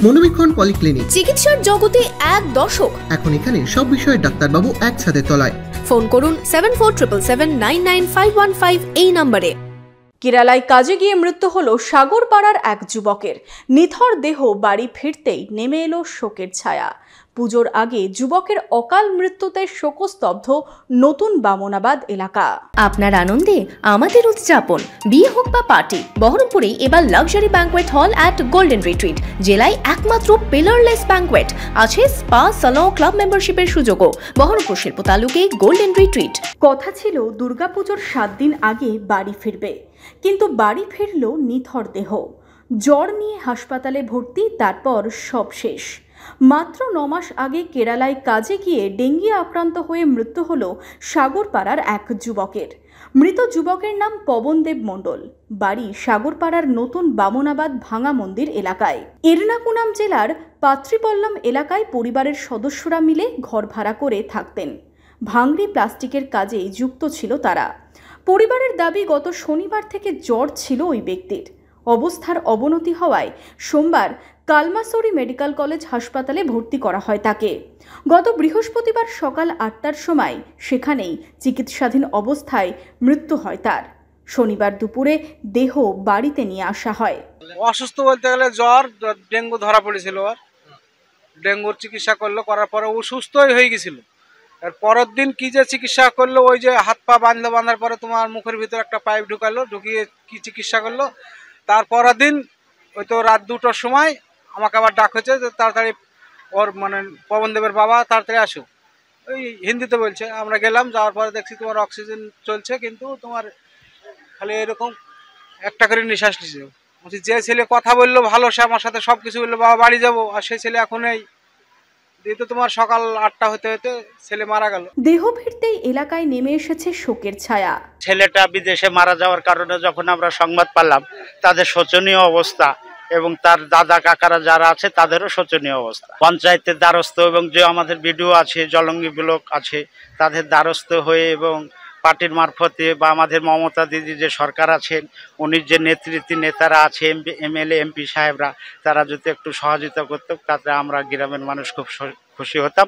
মনোবীক্ষণ polyclinic, চিকিৎসার জগতে এক দশক। এখন এখানে সব বিষয়ে ডাক্তারবাবু এক ছাদের তলায়। ফোন করুন 7477799515 এই নম্বরে। কেরালায় কাজে গিয়ে মৃত্যু হলো সাগরপাড়ার এক যুবকের। নিথর দেহ বাড়ি ফিরতেই নেমে এলো শোকের ছায়া। পুজোর আগে যুবকের অকাল মৃত্যুতে শোকস্তব্ধ নতুন বামনাবাদ এলাকা। আপনার আনন্দে আমাদের উদযাপন। বিয়ে হোক বা পার্টি, বহরমপুরে এবার luxury banquet hall at golden retreat. জেলায় একমাত্র পিলারলেস ব্যাঙ্কোয়েট, আছে স্পা, সালন, ক্লাব মেম্বারশিপের সুযোগও। বহরমপুর শিল্প তালুকে গোল্ডেন রিট্রিট। কথা ছিল দুর্গাপুজোর 7 দিন আগে বাড়ি ফিরবে, কিন্তু বাড়ি ফিরল নিথর দেহ। জ্বর নিয়ে হাসপাতালে ভর্তি, তারপর সব শেষ। মাত্র 9 মাস আগে কেরালায় কাজে গিয়ে ডেঙ্গি আক্রান্ত হয়ে মৃত্যু হলো সাগরপাড়ার এক যুবকের। মৃত যুবকের নাম পবনদেব মণ্ডল। বাড়ি সাগরপাড়ার নতুন বামনাবাদ ভাঙা মন্দির এলাকায়। এর্নাকুলাম জেলার পাত্রিপল্লম এলাকায় পরিবারের সদস্যরা মিলে ঘর ভাড়া করে থাকতেন। ভাঙড়ি প্লাস্টিকের কাজে যুক্ত ছিল তারা। পরিবারের দাবি, গত শনিবার থেকে জ্বর ছিল ওই ব্যক্তির। অবস্থার অবনতি হওয়ায় সোমবার কালমাসরি মেডিকেল কলেজ হাসপাতালে ভর্তি করা হয় তাকে। গত বৃহস্পতিবার সকাল 8টার সময় সেখানেই চিকিৎসাধীন অবস্থায় মৃত্যু হয় তার। শনিবার দুপুরে দেহ বাড়িতে নিয়ে আসা হয়। অসুস্থ বলতে গেলে জ্বর, ডেঙ্গু ধরা পড়েছিল। ডেঙ্গুর চিকিৎসা করলো, করার পরে ও সুস্থই হয়ে গেছিল। আর পরের দিন কি যে চিকিৎসা করলো, ওই যে হাত পা বাঁধার পরে তোমার মুখের ভিতরে একটা পাইপ ঢুকালো, ঢুকিয়ে কি চিকিৎসা করলো। তার পরের দিন ওই তো রাত 2টার সময় আমাকে আবার ডাক হয়েছে যে তাড়াতাড়ি ওর মানে পবনদেবের বাবা তাড়াতাড়ি আসো। ওই হিন্দিতে বলছে। আমরা গেলাম, যাওয়ার পরে দেখছি তোমার অক্সিজেন চলছে, কিন্তু তোমার খালি এরকম একটা করে নিঃশ্বাস নিচ্ছে। বলছি যে ছেলে কথা বললো ভালো, সে আমার সাথে সব কিছু বললো, বাবা বাড়ি যাবো, আর সেই ছেলে এখন এই তো তোমার সকাল 8টা হতে হতে ছেলে মারা গেল। দেহ ফিরতেই এলাকায় নেমে এসেছে শোকের ছায়া। ছেলেটা বিদেশে মারা যাওয়ার কারণে যখন আমরা সংবাদ পেলাম, তাদের শোচনীয় অবস্থা এবং তার দাদা কাকারা যারা আছে তাদেরও শোচনীয় অবস্থা। পঞ্চায়েতের দ্বারস্থ এবং যে আমাদের বিডিও আছে, জলঙ্গি ব্লক আছে, তাদের দ্বারস্থ হয়ে এবং পার্টির মারফতে বা আমাদের মমতা দিদি যে সরকার আছেন, উনি যে নেতারা আছে, এমএলএ এমপি সাহেবরা, তারা যদি একটু সহযোগিতা করতো, তাতে আমরা গ্রামের মানুষ খুব খুশি হতাম।